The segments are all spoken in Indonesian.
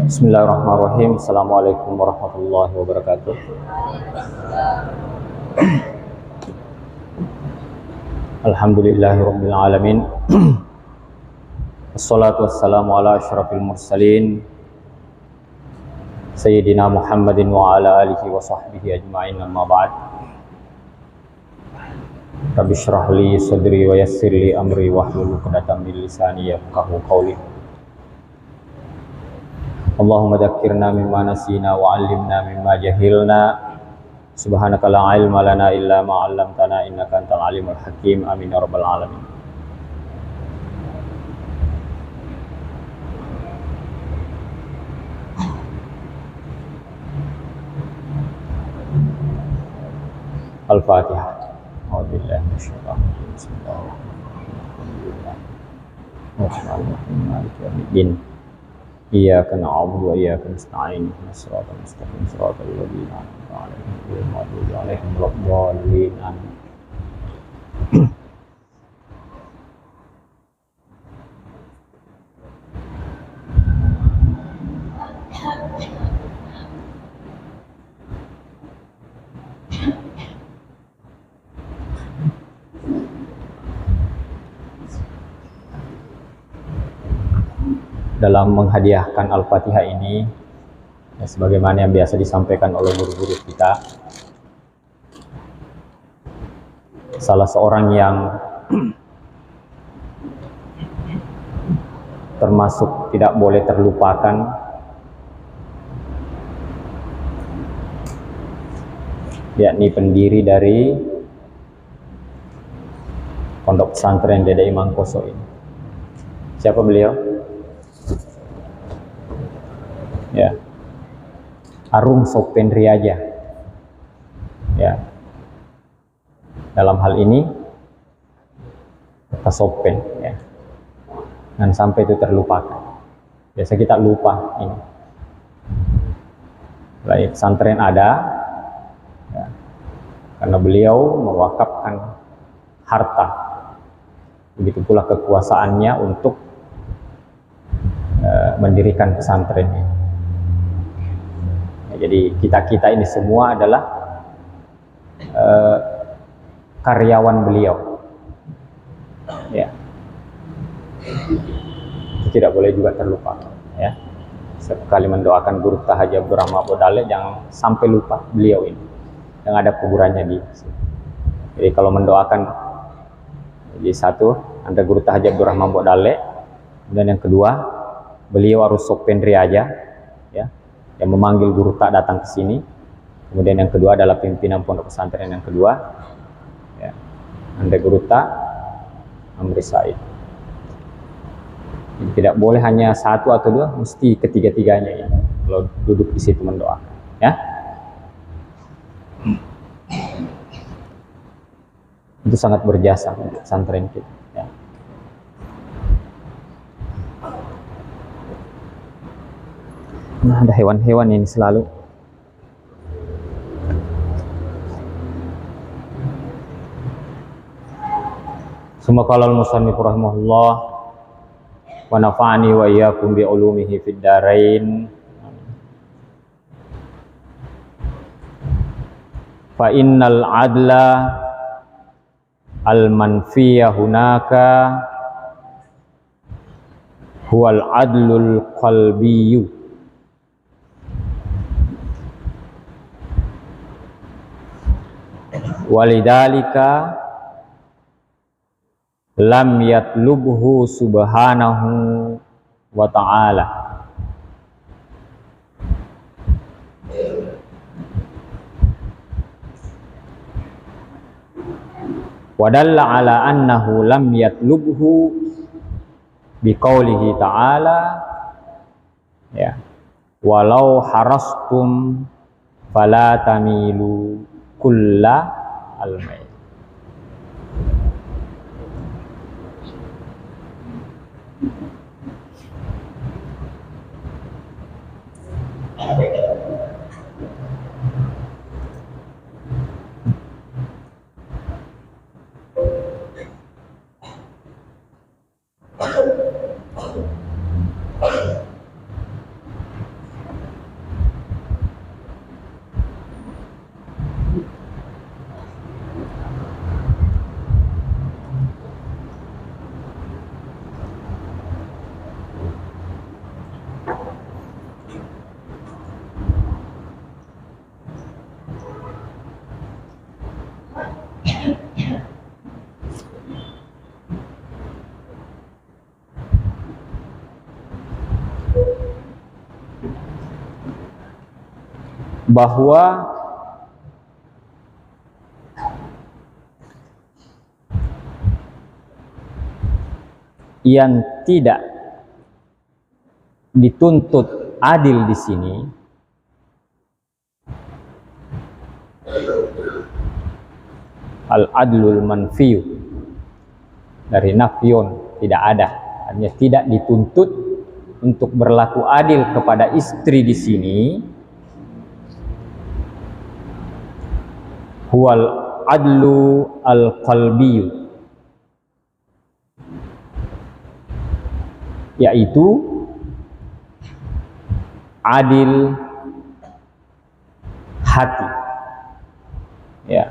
Bismillahirrahmanirrahim. Assalamualaikum warahmatullahi wabarakatuh. Alhamdulillahirabbil alamin. Wassalatu wassalamu ala asyrafil mursalin Sayyidina Muhammadin wa ala alihi wa sahbihi ajma'in, amma ba'd. Rabbi shrah li sadri wa yassir li amri wahlul 'uqdatam min lisani yafqahu qawli. Allahumma dzakkirna mimma nasina wa 'allimna mimma jahilna. Subhanaka la ilma lana illa ma 'allamtana innaka antal alimul hakim. Amin ya rabbal alamin. Al-Fatihah. A'udzubillahi minasyaitonir rajim. Bismillahirrahmanirrahim. Maliki yaumiddin. Iyyaka na'budu wa iyyaka nasta'in. Ihdinas siratal mustaqim, siratal ladzina an'amta 'alaihim ghairil maghdubi 'alaihim waladdallin. Amin. Dalam menghadiahkan Al-Fatihah ini, ya, sebagaimana yang biasa disampaikan oleh guru-guru kita, salah seorang yang termasuk tidak boleh terlupakan yakni pendiri dari Pondok Pesantren Dede Imam Koso ini. Siapa beliau? Ya, Arum Sopendriaja. Ya, dalam hal ini kata Sopen, ya, dan sampai itu terlupakan. Biasa kita lupa ini. Baik, pesantren ada, ya, karena beliau mewakafkan harta, begitu pula kekuasaannya untuk mendirikan pesantren ini. Jadi kita ini semua adalah karyawan beliau, ya. Itu tidak boleh juga terlupakan, ya. Sekali mendoakan Guru Haji Abdurrahman Bodale, jangan sampai lupa beliau ini yang ada kuburannya di sini. Jadi kalau mendoakan, jadi satu, Anda Guru Haji Abdurrahman Bodale, kemudian yang kedua, beliau Arus Sopendriaja, ya, yang memanggil guru tak datang ke sini. Kemudian yang kedua adalah pimpinan pondok pesantren yang kedua, ya, Anda Guru Tak Amri Said. Jadi tidak boleh hanya satu atau dua, mesti ketiga-tiganya ya, kalau duduk di situ mendoakan, ya. Itu sangat berjasa untuk pesantren kita, ya. Nah, ada hewan-hewan ini selalu. Summa qala al-musannif rahimahullah wa nafa'ani wa iyyakum bi ulumihi fid dharain. Fa innal adla al-manfiya hunaka huwal adlul qalbiyyu. Walidhalika lam yatlubhu subhanahu wa ta'ala. Wa dalla ala annahu lam yatlubhu biqaulihi ta'ala, ya, walau harastum fala tamilu kulla al-mail. Bahwa yang tidak dituntut adil di sini al-adlul manfiyu, dari nafyun, tidak ada, artinya tidak dituntut untuk berlaku adil kepada istri di sini. Huwal adlu al-qalbiyu, yaitu adil hati, ya.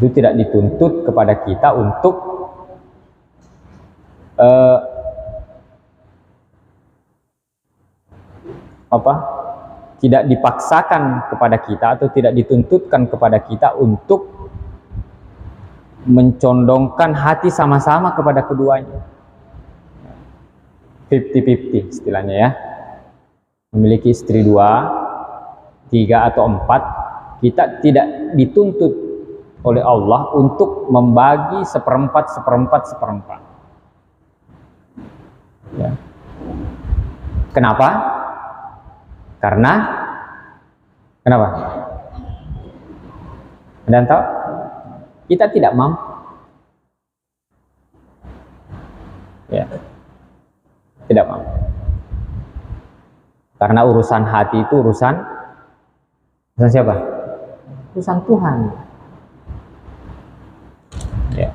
Itu tidak dituntut kepada kita untuk tidak dipaksakan kepada kita atau tidak dituntutkan kepada kita untuk mencondongkan hati sama-sama kepada keduanya. 50-50 istilahnya, ya. Memiliki istri 2, 3 atau 4, kita tidak dituntut oleh Allah untuk membagi seperempat. Ya. Kenapa? Kenapa? Dan tahu? Kita tidak mampu. Ya. Tidak mampu. Karena urusan hati itu urusan siapa? Urusan Tuhan. Ya.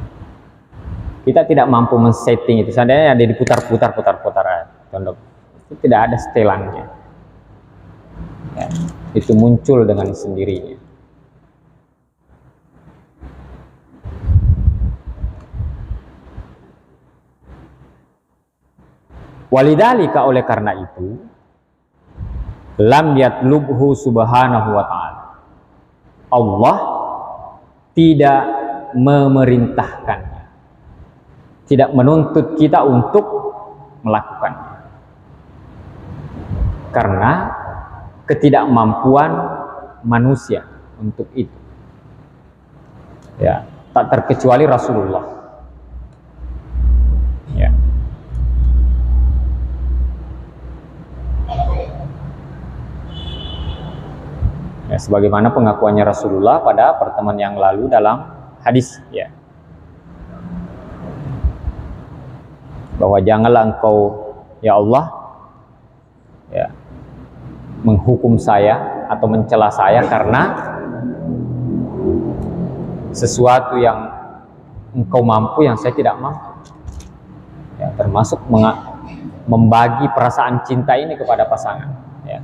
Kita tidak mampu men-setting itu. Seandainya ada diputar-putar contoh. Itu tidak ada setelannya. Ya. Itu muncul dengan sendirinya. Walidhalika, oleh karena itu, lam yatlubhu subhanahu wa ta'ala, Allah tidak memerintahkannya, tidak menuntut kita untuk melakukannya, karena ketidakmampuan manusia untuk itu, ya, tak terkecuali Rasulullah, ya. Ya, sebagaimana pengakuannya Rasulullah pada pertemuan yang lalu dalam hadis, ya, bahwa janganlah engkau, ya Allah, ya, menghukum saya atau mencela saya karena sesuatu yang engkau mampu yang saya tidak mampu, ya, termasuk membagi perasaan cinta ini kepada pasangan, ya.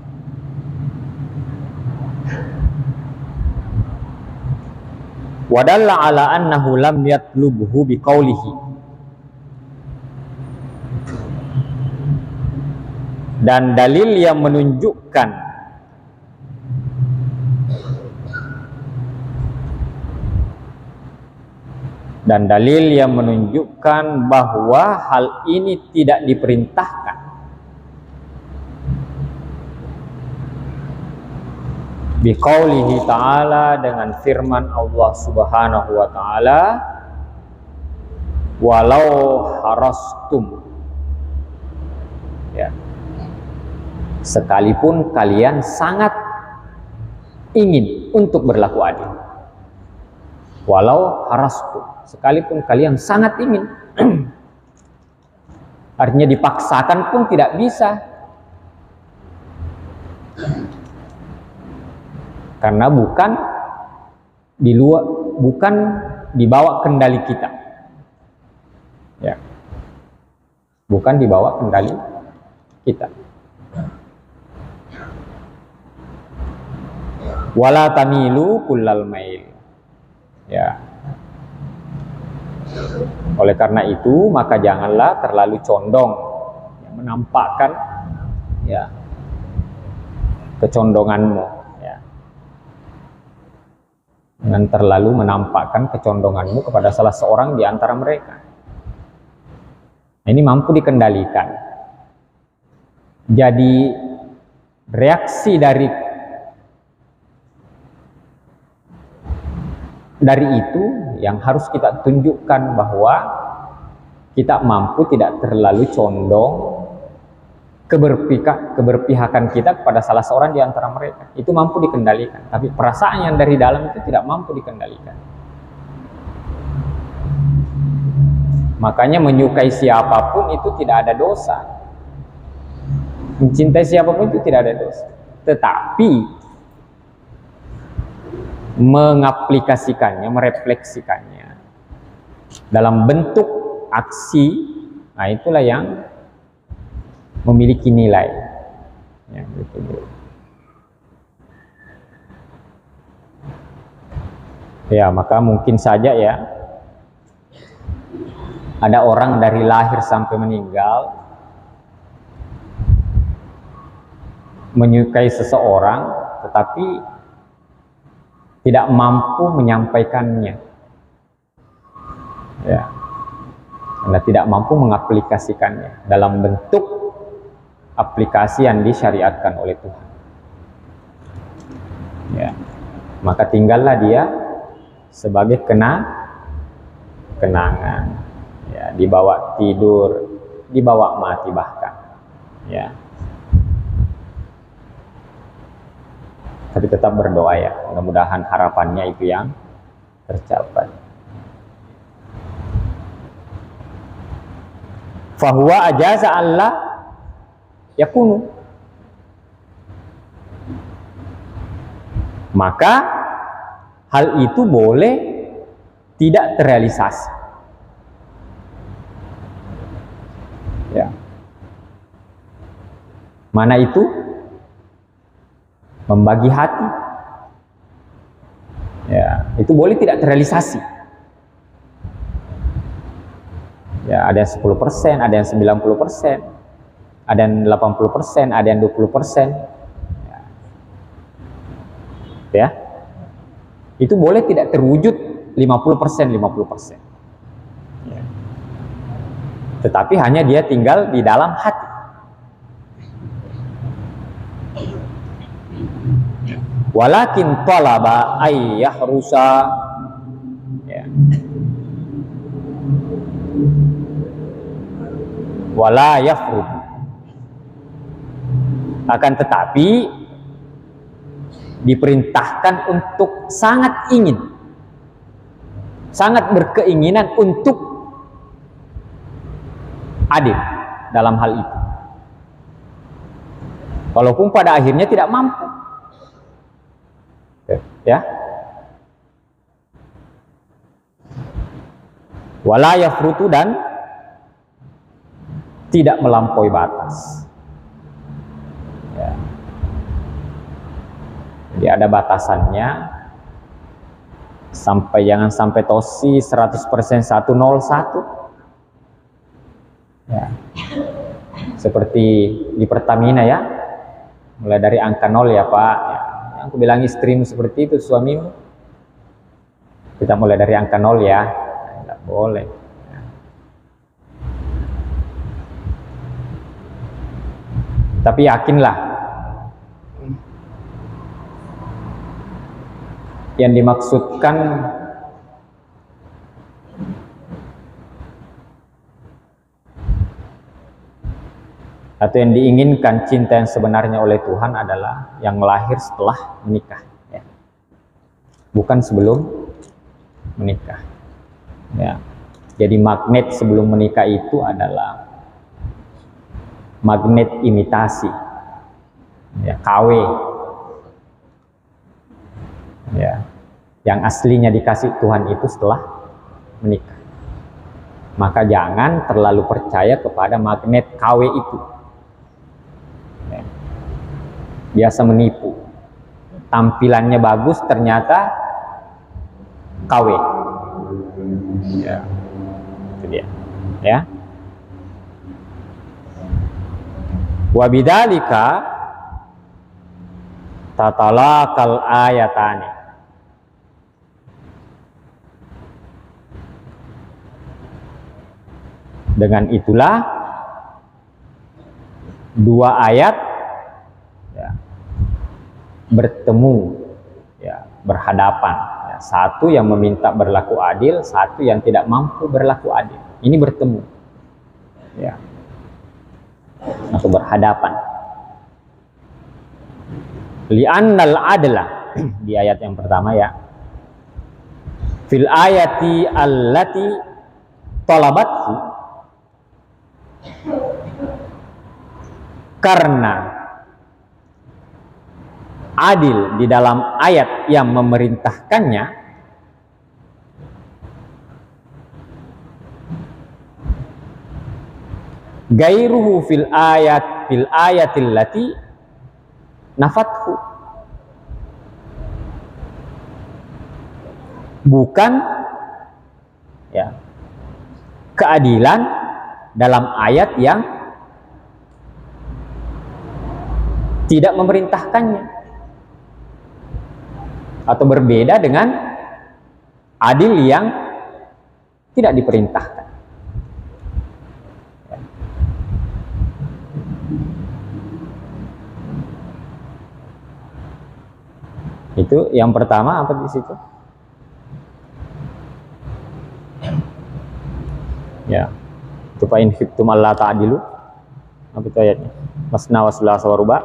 Wadalla ala annahu lam yatlubhu biqaulihi, dan dalil yang menunjukkan Dan dalil yang menunjukkan bahwa hal ini tidak diperintahkan. Biqaulihi ta'ala, dengan firman Allah Subhanahu wa ta'ala, walau harastum, ya, sekalipun kalian sangat ingin untuk berlaku adil. Walau harastum, sekalipun kalian sangat ingin. Artinya dipaksakan pun tidak bisa, karena bukan di luar, bukan dibawa kendali kita, ya, bukan dibawa kendali kita. Wala tamilu kullal mail, ya. Oleh karena itu maka janganlah terlalu condong, ya, menampakkan, ya, kecondonganmu, ya, dengan terlalu menampakkan kecondonganmu kepada salah seorang di antara mereka. Ini mampu dikendalikan. Jadi reaksi dari itu yang harus kita tunjukkan, bahwa kita mampu tidak terlalu condong keberpihakan kita kepada salah seorang di antara mereka. Itu mampu dikendalikan, tapi perasaan yang dari dalam itu tidak mampu dikendalikan. Makanya menyukai siapapun itu tidak ada dosa, mencintai siapapun itu tidak ada dosa, tetapi mengaplikasikannya, merefleksikannya dalam bentuk aksi, nah itulah yang memiliki nilai, ya, gitu. Ya, maka mungkin saja, ya, ada orang dari lahir sampai meninggal menyukai seseorang tetapi tidak mampu menyampaikannya, ya, karena tidak mampu mengaplikasikannya dalam bentuk aplikasi yang disyariatkan oleh Tuhan, ya, maka tinggallah dia sebagai kenangan, ya, dibawa tidur, dibawa mati bahkan, ya. Tapi tetap berdoa, ya, mudah-mudahan harapannya itu yang tercapai. Fahuwa ajaza Allah yakunu, maka hal itu boleh tidak terrealisasi, ya. Mana itu? Membagi hati, ya, itu boleh tidak terrealisasi, ya. Ada yang 10%, ada yang 90%, ada yang 80%, ada yang 20%, ya. Itu boleh tidak terwujud 50%, 50%, ya. Tetapi hanya dia tinggal di dalam hati. Walakin talaba ayyahrusa, ya, wala yafrud, akan tetapi diperintahkan untuk sangat ingin, sangat berkeinginan untuk adil dalam hal itu, walaupun pada akhirnya tidak mampu, ya. Wala yafrutu, dan tidak melampaui batas, ya. Jadi ada batasannya, jangan sampai tosi 100% 101, ya. Seperti di Pertamina, ya, mulai dari angka 0, ya Pak, ya. Aku bilang istrimu seperti itu, suamimu, kita mulai dari angka 0, ya, boleh. Tapi yakinlah, yang dimaksudkan atau yang diinginkan cinta yang sebenarnya oleh Tuhan adalah yang lahir setelah menikah, ya. Bukan sebelum menikah, ya. Jadi magnet sebelum menikah itu adalah magnet imitasi, ya, KW, ya. Yang aslinya dikasih Tuhan itu setelah menikah. Maka jangan terlalu percaya kepada magnet KW itu. Biasa menipu, tampilannya bagus ternyata KW, ya, itu dia, ya. Wabidzalika tatalaqal ayatani, dengan itulah dua ayat, ya, bertemu, ya, berhadapan, ya. Satu yang meminta berlaku adil, satu yang tidak mampu berlaku adil. Ini bertemu, ya, atau berhadapan. Li'annal adla di ayat yang pertama, ya, fil ayati allati talabathu, karena adil di dalam ayat yang memerintahkannya gairuhu fil ayatil lati nafathu, bukan, ya, keadilan dalam ayat yang tidak memerintahkannya, atau berbeda dengan adil yang tidak diperintahkan. Itu yang pertama, apa di situ? Ya, itu fa in khiftum alla ta'dilu, apa itu ayatnya? Masna wa sulasa wa ruba.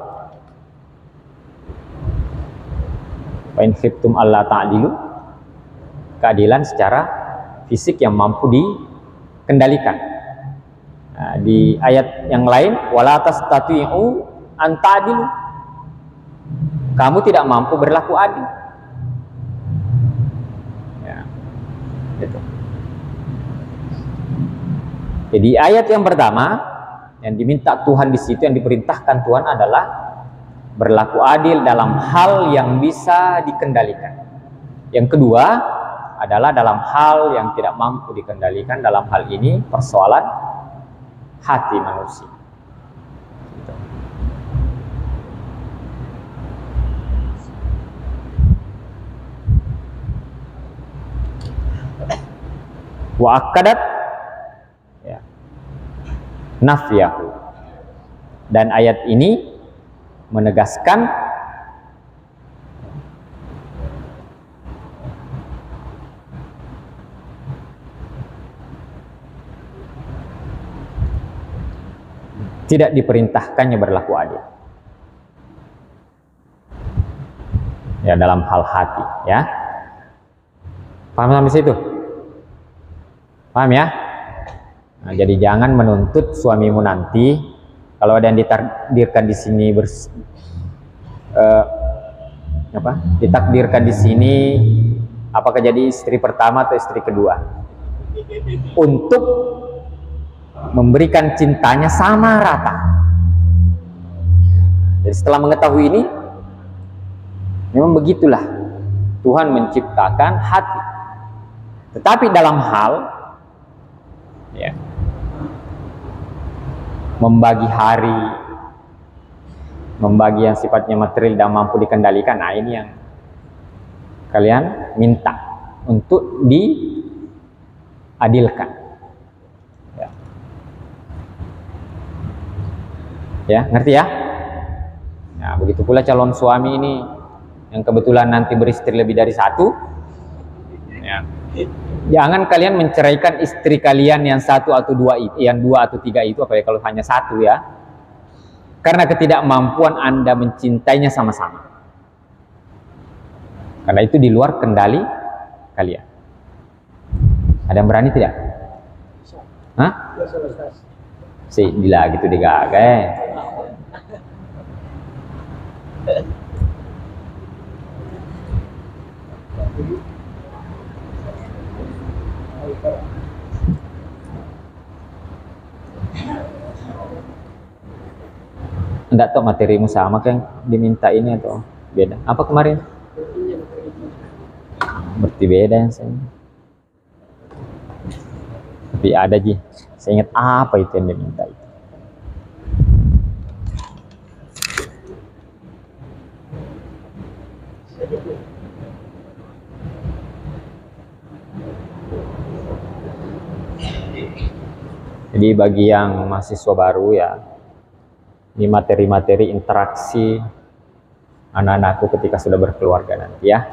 Fa in khiftum alla ta'dilu, keadilan secara fisik yang mampu dikendalikan. Nah, di ayat yang lain, wala tastati'u an ta'dilu, kamu tidak mampu berlaku adil, ya, gitu. Jadi ayat yang pertama yang diminta Tuhan di situ, yang diperintahkan Tuhan adalah berlaku adil dalam hal yang bisa dikendalikan. Yang kedua adalah dalam hal yang tidak mampu dikendalikan, dalam hal ini persoalan hati manusia. Wa akadat, ya, nafyahu, dan ayat ini menegaskan tidak diperintahkannya berlaku adil, ya, dalam hal hati, ya. Paham sampai situ? Paham, ya? Nah, jadi jangan menuntut suamimu nanti kalau ada yang ditakdirkan di sini ditakdirkan di sini, apakah jadi istri pertama atau istri kedua, untuk memberikan cintanya sama rata. Jadi setelah mengetahui ini, memang begitulah Tuhan menciptakan hati. Tetapi dalam hal, ya, membagi hari, membagi yang sifatnya material dan mampu dikendalikan, nah ini yang kalian minta untuk adilkan. Ya, ya ngerti ya? Nah, begitu pula calon suami ini yang kebetulan nanti beristri lebih dari satu, ya. Jangan kalian menceraikan istri kalian yang satu atau dua, yang dua atau tiga itu, apalagi kalau hanya satu ya, karena ketidakmampuan Anda mencintainya sama-sama. Karena itu di luar kendali kalian. Ada yang berani tidak? Hah? Si gila gitu digagay. Enggak tahu materimu sama kan diminta ini atau beda? Apa kemarin? Berarti beda yang saya. Tapi ada Ji. Saya ingat apa itu yang diminta itu. Jadi bagi yang mahasiswa baru ya, ini materi-materi interaksi anak-anakku ketika sudah berkeluarga nanti ya.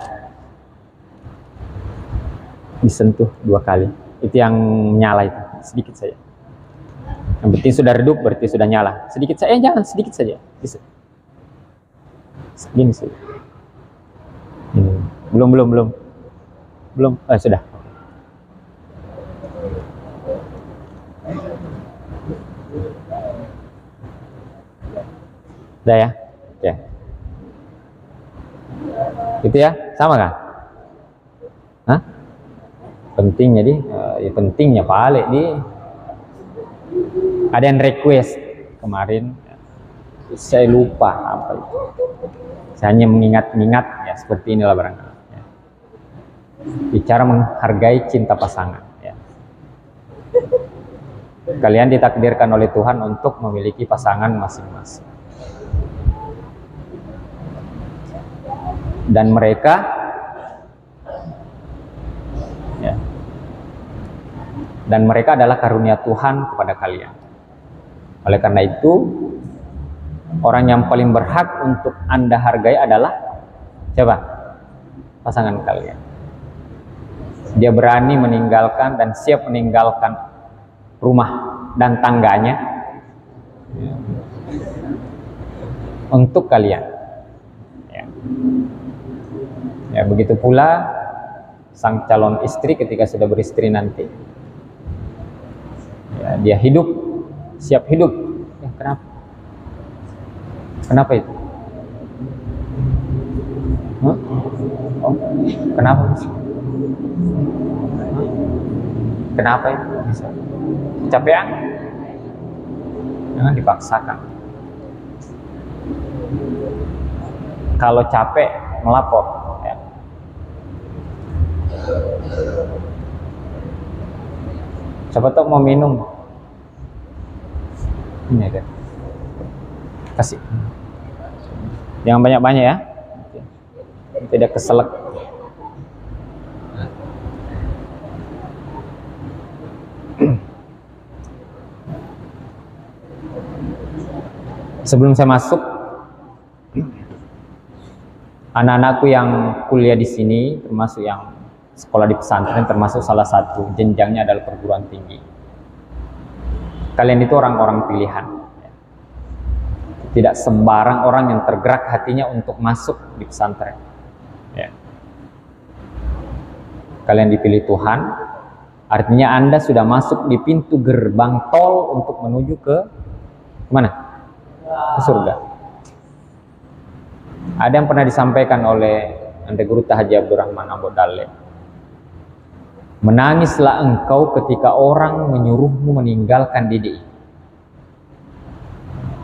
Disentuh 2 kali. Itu yang nyala itu, sedikit saja. Yang penting sudah redup berarti sudah nyala. Sedikit saja, jangan sedikit saja. Bisa. Segini saja. Belum. Sudah. Udah ya? Ya. Itu ya? Sama kan? Hah? Penting jadi, ya pentingnya paling di ada yang request kemarin, saya lupa apa itu. Saya hanya mengingat-ingat ya seperti inilah barangkali. Ya. Bicara menghargai cinta pasangan. Ya. Kalian ditakdirkan oleh Tuhan untuk memiliki pasangan masing-masing. Dan mereka ya, dan mereka adalah karunia Tuhan kepada kalian. Oleh karena itu, orang yang paling berhak untuk Anda hargai adalah siapa? Pasangan kalian. Dia berani meninggalkan dan siap meninggalkan rumah dan tangganya ya, untuk kalian. Ya, begitu pula sang calon istri ketika sudah beristri nanti. Ya, dia hidup, siap hidup. Ya, kenapa? Kenapa itu? Huh? Oh, kenapa? Kenapa itu bisa? Kecapean? Jangan dipaksakan. Kalau capek, melapor. Ya. Siapa tahu mau minum. Ini ada. Kasih. Jangan banyak-banyak ya. Tidak keselak. Sebelum saya masuk, anak-anakku yang kuliah di sini, termasuk yang sekolah di pesantren, termasuk salah satu jenjangnya adalah perguruan tinggi. Kalian itu orang-orang pilihan. Tidak sembarang orang yang tergerak hatinya untuk masuk di pesantren. Ya. Kalian dipilih Tuhan, artinya Anda sudah masuk di pintu gerbang tol untuk menuju ke mana? Ke surga. Ada yang pernah disampaikan oleh Anda Guru Haji Abdurrahman Abu Dalle. Menangislah engkau ketika orang menyuruhmu meninggalkan DDI.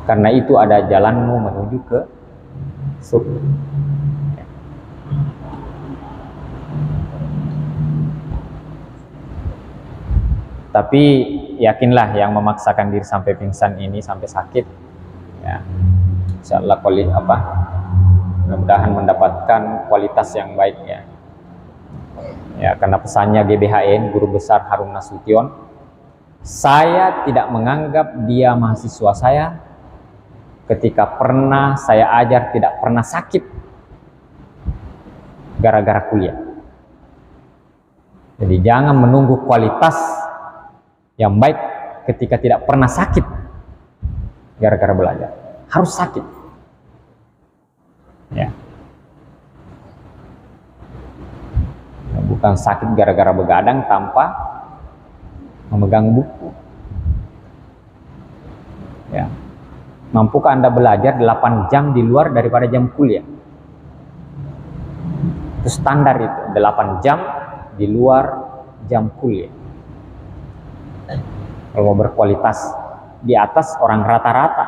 Karena itu ada jalanmu menuju ke surga. Tapi yakinlah yang memaksakan diri sampai pingsan ini, sampai sakit, ya, insyaallah mudah-mudahan mendapatkan kualitas yang baik ya. Ya, karena pesannya GBHN, Guru Besar Harun Nasution, saya tidak menganggap dia mahasiswa saya ketika pernah saya ajar tidak pernah sakit gara-gara kuliah. Jadi jangan menunggu kualitas yang baik ketika tidak pernah sakit gara-gara belajar. Harus sakit. Ya. Bukan sakit gara-gara begadang tanpa memegang buku. Ya. Mampukah Anda belajar 8 jam di luar daripada jam kuliah? Itu standar itu, 8 jam di luar jam kuliah. Kalau mau berkualitas di atas orang rata-rata.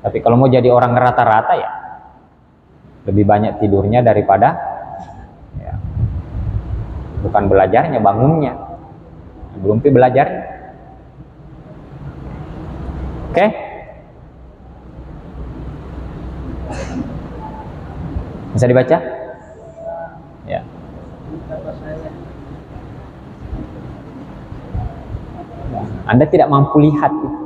Tapi kalau mau jadi orang rata-rata ya lebih banyak tidurnya daripada ya, bukan belajarnya, bangunnya. Belum belajarnya. Oke? Bisa dibaca? Ya. Anda tidak mampu lihat itu.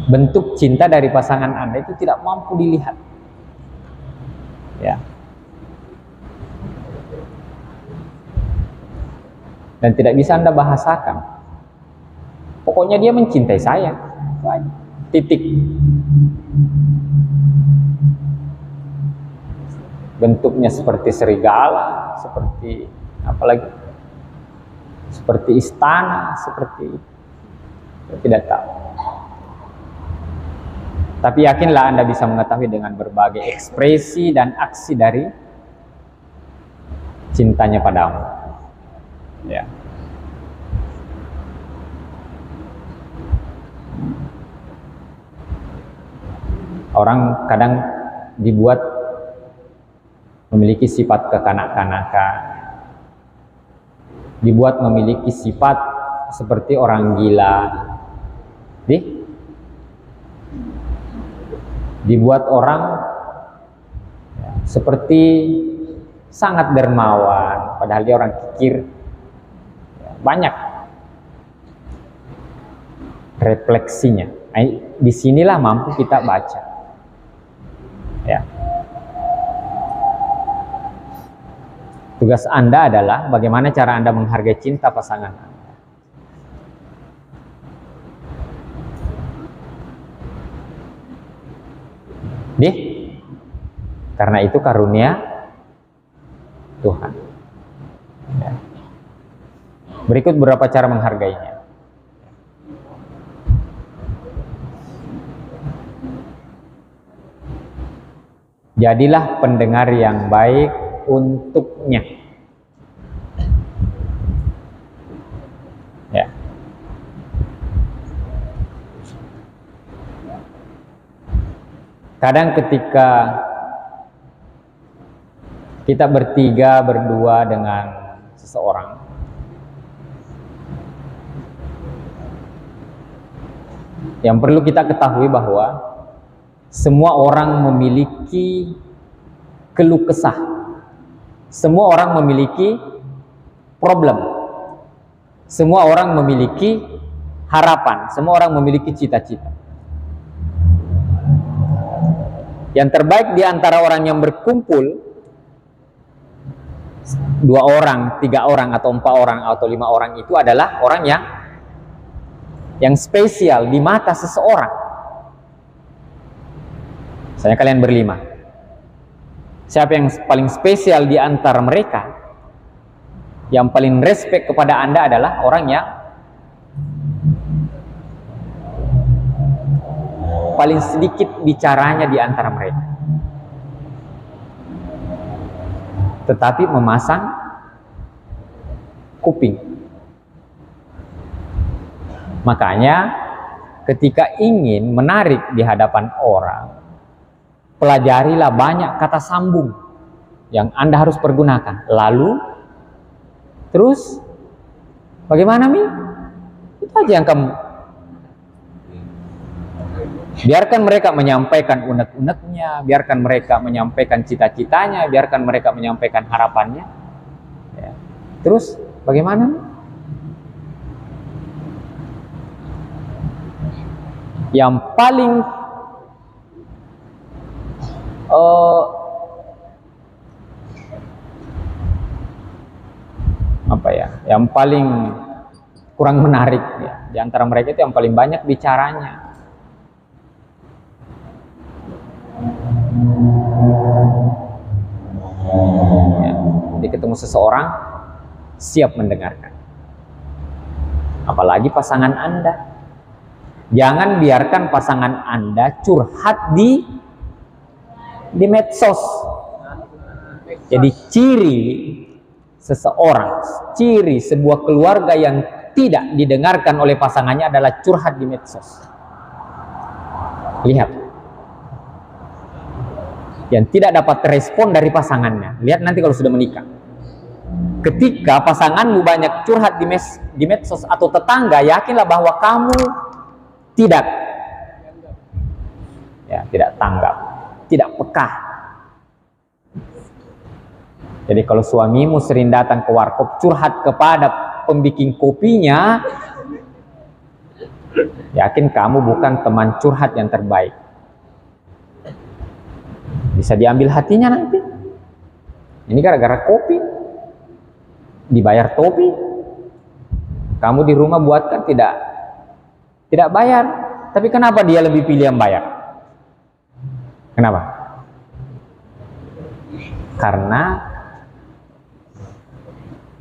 Bentuk cinta dari pasangan Anda itu tidak mampu dilihat. Ya. Dan tidak bisa Anda bahasakan. Pokoknya dia mencintai saya. Titik. Bentuknya seperti serigala, seperti apalagi? Seperti istana, seperti tidak tahu. Tapi yakinlah Anda bisa mengetahui dengan berbagai ekspresi dan aksi dari cintanya padamu. Ya. Orang kadang dibuat memiliki sifat kekanak-kanakan, dibuat memiliki sifat seperti orang gila, dibuat orang ya, seperti sangat dermawan, padahal dia orang kikir. Ya, banyak refleksinya. Disinilah mampu kita baca. Ya. Tugas Anda adalah bagaimana cara Anda menghargai cinta pasangan Anda. Karena itu karunia Tuhan. Ya. Berikut beberapa cara menghargainya. Jadilah pendengar yang baik untuknya. Ya. Kadang ketika kita bertiga, berdua dengan seseorang, yang perlu kita ketahui bahwa semua orang memiliki keluh kesah. Semua orang memiliki problem. Semua orang memiliki harapan. Semua orang memiliki cita-cita. Yang terbaik di antara orang yang berkumpul, 2 orang, 3 orang, atau 4 orang, atau 5 orang itu adalah orang yang spesial di mata seseorang. Misalnya kalian berlima. Siapa yang paling spesial di antara mereka? Yang paling respect kepada Anda adalah orang yang paling sedikit bicaranya di antara mereka, tetapi memasang kuping. Makanya ketika ingin menarik di hadapan orang, pelajarilah banyak kata sambung yang Anda harus pergunakan. Lalu terus bagaimana Mi? Itu aja yang kamu Biarkan mereka menyampaikan unek-uneknya, biarkan mereka menyampaikan cita-citanya, biarkan mereka menyampaikan harapannya. Ya. Terus bagaimana? Yang paling yang paling kurang menarik ya, di antara mereka itu yang paling banyak bicaranya. Ya, jadi ketemu seseorang siap mendengarkan. Apalagi pasangan Anda. Jangan biarkan pasangan Anda curhat di medsos. Jadi ciri seseorang, ciri sebuah keluarga yang tidak didengarkan oleh pasangannya adalah curhat di medsos. Lihat, yang tidak dapat respon dari pasangannya. Lihat nanti kalau sudah menikah. Ketika pasanganmu banyak curhat di medsos atau tetangga, yakinlah bahwa kamu tidak tanggap, tidak peka. Jadi kalau suamimu sering datang ke warkop curhat kepada pembikin kopinya, yakin kamu bukan teman curhat yang terbaik. Bisa diambil hatinya nanti. Ini gara-gara kopi, dibayar topi. Kamu di rumah buatkan tidak bayar. Tapi kenapa dia lebih pilih yang bayar? Kenapa? Karena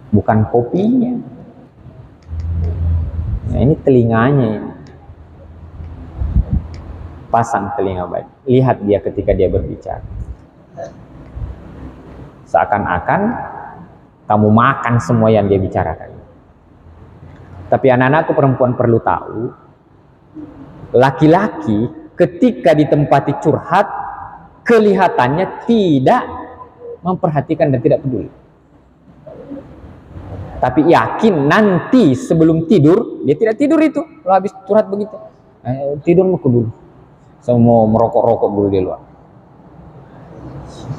bukan kopinya. Nah, ini telinganya ini. Pasang telinga baik. Lihat dia ketika dia berbicara. Seakan-akan kamu makan semua yang dia bicarakan. Tapi anak-anakku perempuan perlu tahu, laki-laki ketika ditempati curhat, kelihatannya tidak memperhatikan dan tidak peduli. Tapi yakin nanti sebelum tidur, dia tidak tidur itu. Kalau habis curhat begitu, tidur mau dulu. Saya mau merokok-rokok dulu di luar.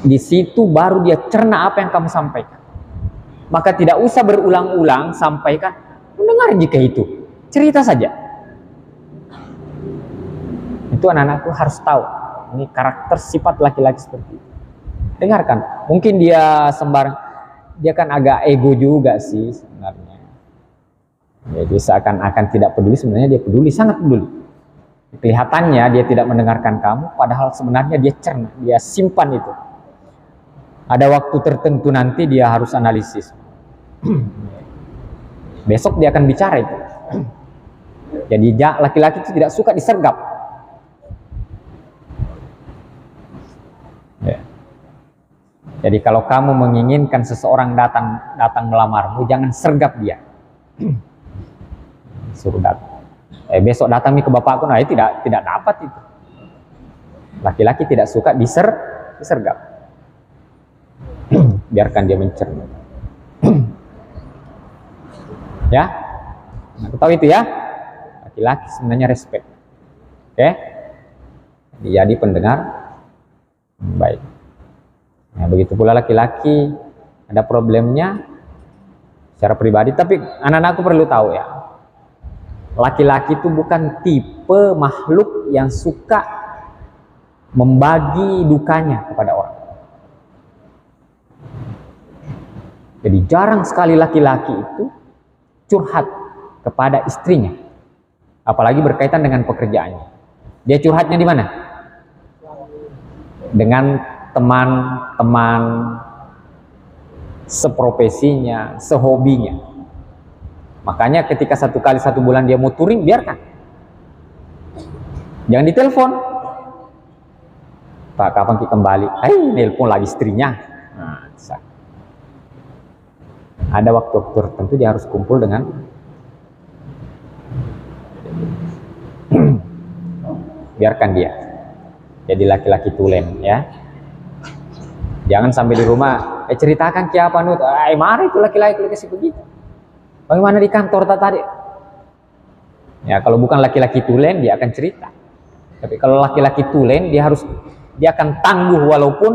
Di situ baru dia cerna apa yang kamu sampaikan. Maka tidak usah berulang-ulang sampaikan. Mendengar jika itu, cerita saja. Itu anak-anakku harus tahu. Ini karakter sifat laki-laki seperti itu. Dengarkan. Mungkin dia sembarang. Dia kan agak ego juga sih sebenarnya. Jadi seakan-akan tidak peduli, sebenarnya dia peduli, sangat peduli. Kelihatannya dia tidak mendengarkan kamu, padahal sebenarnya dia cerna, dia simpan itu. Ada waktu tertentu nanti dia harus analisis. Besok dia akan bicara itu. Jadi laki-laki itu tidak suka disergap. Jadi kalau kamu menginginkan seseorang datang melamarmu, jangan sergap dia. Suruh datang. Besok datang nih ke bapakku, nah tidak dapat itu. Laki-laki tidak suka disergap. Biarkan dia mencerna. Ya, aku tahu itu ya. Laki-laki sebenarnya respect. Oke? Jadi pendengar baik. Nah, begitu pula laki-laki ada problemnya secara pribadi, tapi anak-anakku perlu tahu ya, laki-laki itu bukan tipe makhluk yang suka membagi dukanya kepada orang. Jadi jarang sekali laki-laki itu curhat kepada istrinya, apalagi berkaitan dengan pekerjaannya. Dia curhatnya di mana? Dengan teman-teman seprofesinya, sehobinya. Makanya ketika 1 bulan dia mau touring, biarkan. Jangan ditelepon. Pak, kapan kita kembali? Nelpon lagi istrinya. Nah, ada waktu tertentu dia harus kumpul dengan biarkan dia. Jadi laki-laki tulen ya. Jangan sampai di rumah, ceritakan ke apa Nut, mari itu laki-laki kasih begitu. Bagaimana di kantor tadi? Ya kalau bukan laki-laki tulen, dia akan cerita. Tapi kalau laki-laki tulen, dia akan tangguh walaupun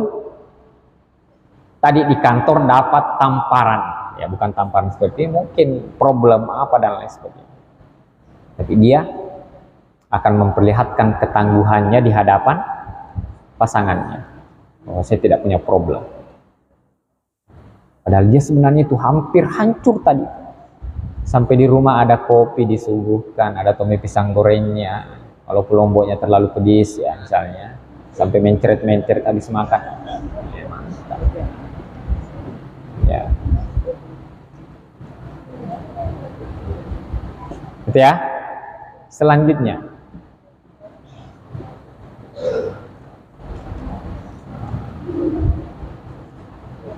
tadi di kantor dapat tamparan, ya bukan tamparan seperti mungkin problem apa dan lain sebagainya. Tapi dia akan memperlihatkan ketangguhannya di hadapan pasangannya, bahwa saya tidak punya problem. Padahal dia sebenarnya itu hampir hancur tadi. Sampai di rumah ada kopi disuguhkan, ada tomat pisang gorengnya, walaupun lomboknya terlalu pedis ya misalnya, sampai mencret-mencret habis makan. Ya, mantap. Ya. Gitu ya. Selanjutnya,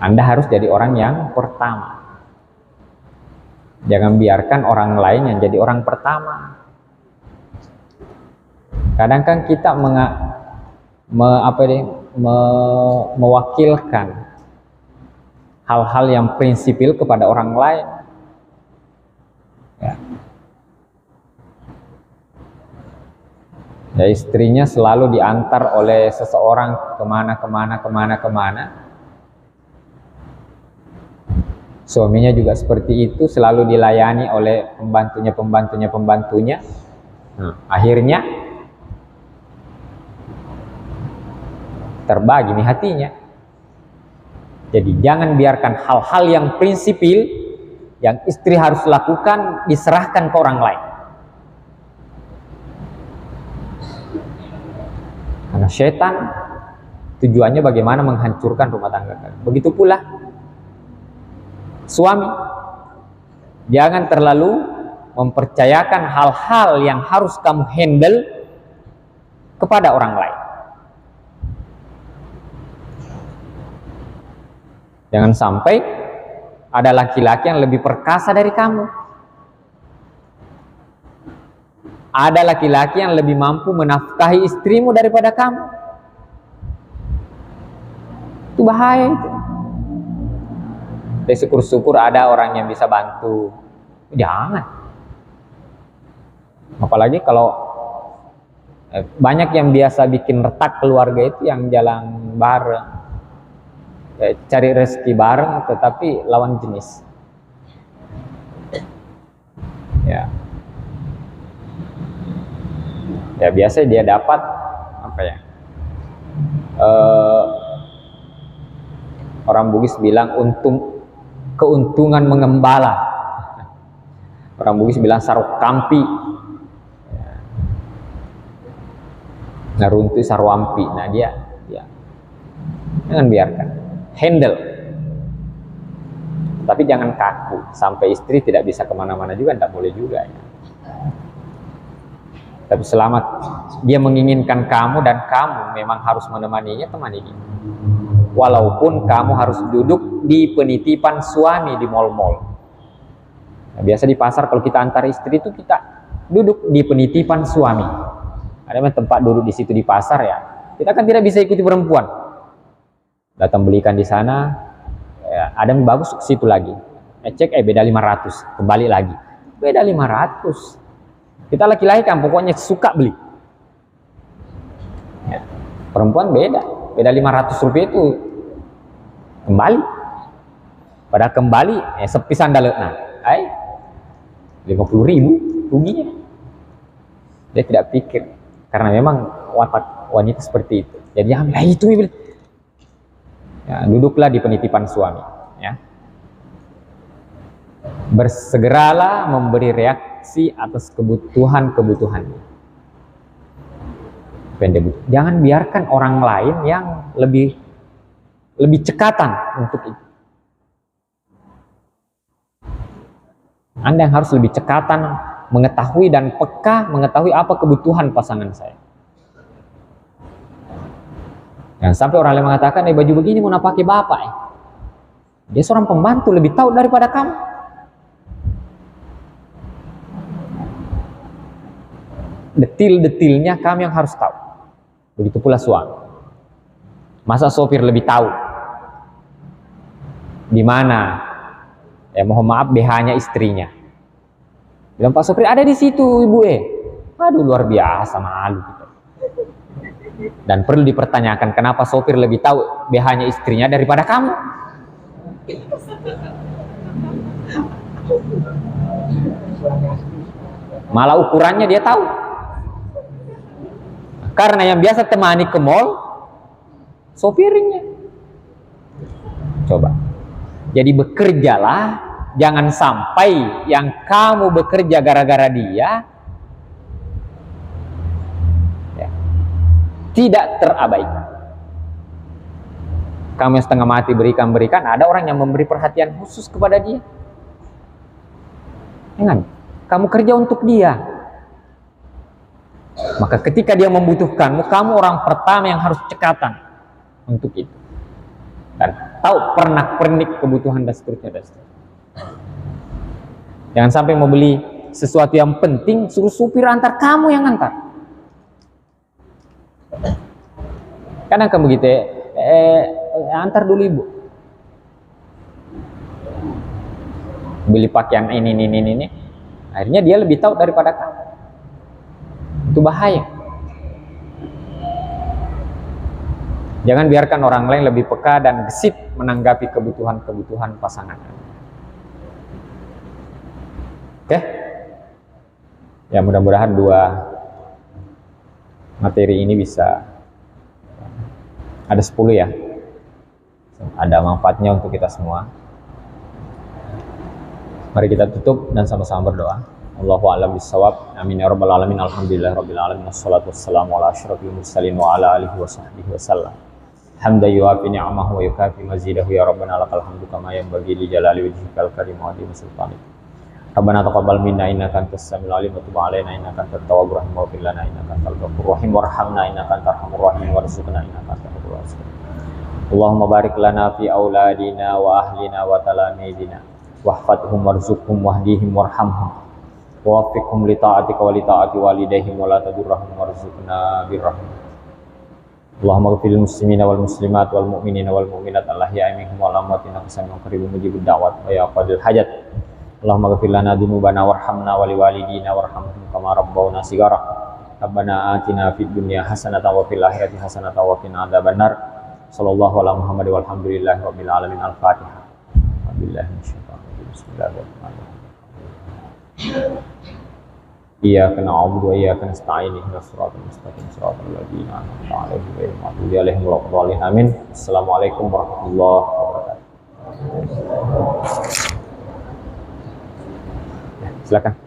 Anda harus jadi orang yang pertama. Jangan biarkan orang lain yang jadi orang pertama. Kadang kan kita mewakilkan hal-hal yang prinsipil kepada orang lain. Ya, istrinya selalu diantar oleh seseorang kemana. Suaminya juga seperti itu, selalu dilayani oleh pembantunya. Akhirnya terbagi nih hatinya. Jadi jangan biarkan hal-hal yang prinsipil yang istri harus lakukan diserahkan ke orang lain. Karena setan tujuannya bagaimana menghancurkan rumah tangga kalian. Begitu pula suami, jangan terlalu mempercayakan hal-hal yang harus kamu handle kepada orang lain. Jangan sampai ada laki-laki yang lebih perkasa dari kamu. Ada laki-laki yang lebih mampu menafkahi istrimu daripada kamu. Itu bahaya itu. Dan syukur-syukur ada orang yang bisa bantu. Jangan. Apalagi kalau banyak yang biasa bikin retak keluarga itu yang jalan bareng, cari rezeki bareng tetapi lawan jenis. Ya biasa dia dapat apa ya? Orang Bugis bilang keuntungan mengembala. Orang Bugis bilang saruk kampi. Naruntu sarwampi. Nah dia jangan biarkan, handle. Tapi jangan kaku sampai istri tidak bisa kemana-mana juga, tidak boleh juga ya. Tapi selama dia menginginkan kamu dan kamu memang harus menemaninya, temani dia. Walaupun kamu harus duduk di penitipan suami di mal-mal. Nah, biasa di pasar kalau kita antar istri itu kita duduk di penitipan suami. Ada tempat duduk di situ di pasar ya. Kita kan tidak bisa ikuti perempuan. Datang belikan di sana, ya, ada yang bagus ke situ lagi. Cek beda 500, kembali lagi. Beda 500. Kita laki-laki kan pokoknya suka beli. Ya, perempuan beda 500 rupiah itu kembali. Pada kembali sepi sandal nah, 50.000 ruginya. Dia tidak pikir karena memang watak wanita seperti itu. Jadi itu beli. Ya, duduklah di penitipan suami. Ya. Bersegeralah memberi reaksi atas kebutuhan-kebutuhannya. Jangan biarkan orang lain yang lebih cekatan untuk itu. Anda yang harus lebih cekatan mengetahui dan peka mengetahui apa kebutuhan pasangan saya. Jangan sampai orang lain mengatakan, baju begini mau pakai bapak. Dia seorang pembantu, lebih tahu daripada kamu. Detil-detilnya kami yang harus tahu. Begitu pula suami. Masa sopir lebih tahu di mana mohon maaf BH-nya istrinya. Bilang Pak sopir ada di situ ibu Aduh luar biasa, malu gitu. Dan perlu dipertanyakan kenapa sopir lebih tahu BH-nya istrinya daripada kamu. Malah ukurannya dia tahu. Karena yang biasa temani ke mall sopirnya. Coba. Jadi bekerjalah, jangan sampai yang kamu bekerja gara-gara dia ya, tidak terabaikan. Kamu yang setengah mati berikan, ada orang yang memberi perhatian khusus kepada dia. Jangan. Kamu kerja untuk dia. Maka ketika dia membutuhkanmu, kamu orang pertama yang harus cekatan untuk itu. Dan tahu pernak-pernik kebutuhan dan seterusnya. Jangan sampai mau beli sesuatu yang penting, suruh supir antar, kamu yang antar. Kadang kamu gitu antar dulu ibu. Beli pakaian ini. Akhirnya dia lebih tahu daripada kamu. Itu bahaya. Jangan biarkan orang lain lebih peka dan gesit menanggapi kebutuhan-kebutuhan pasangan. Oke? Ya mudah-mudahan dua materi ini bisa ada 10 ya. Ada manfaatnya untuk kita semua. Mari kita tutup dan sama-sama berdoa. Allahu a'lam bissawab. Amin ya rabbal alamin. Alhamdulillahirabbil alamin. Wassalatu wassalamu ala asyrofil mursalin wa ala alihi washabbihi wasallam. Hamda yuafi ni'amahu wa yukafi mazidahu ya rabbana lakal hamdu kama yanbaghi li jalali wajhikal karim wa azimi sultanik. Rabbana taqabbal minna innaka antas samiul alim wa tub alaina innaka antat tawwabur rahim wa fil lana innaka antal ghafurur rahim warhamna innaka antar arhamur rahim warzuqna innaka antal ghafurur rahim. Allahumma barik lana fi auladina wa ahlina wa talamidina wahfadhum warzuqhum wahdihim warhamhum wafiqhum li ta'atika wa li ta'ati walidayhim wa la tadurrahum warzuqna birrahim. Allahumma ghfir lil muslimina wal muslimat wal mu'minina wal mu'minat al-ahya'i minhum wal amwat innaka sami'un qaribun mujibud da'wat wa ya qadil hajat. Allahumma ghfir lana dzunubana warhamna wa liwalidina warhamhum kama rabbawna shighara. Rabbana atina fid dunya hasanatan wa fil akhirati hasanatan wa qina adzabannar. Sallallahu ala Muhammad walhamdulillahi rabbil alamin. Al-Fatihah. Wabillahi minasyaitonir rajim. Bismillahirrahmanirrahim. Iyyaka na'budu wa iyyaka nasta'in ihdinas siratal mustaqim siratal ladzina an'amta 'alaihim ghairil maghdubi 'alaihim waladdallin. Amin. Assalamualaikum warahmatullahi wabarakatuh. Silakan.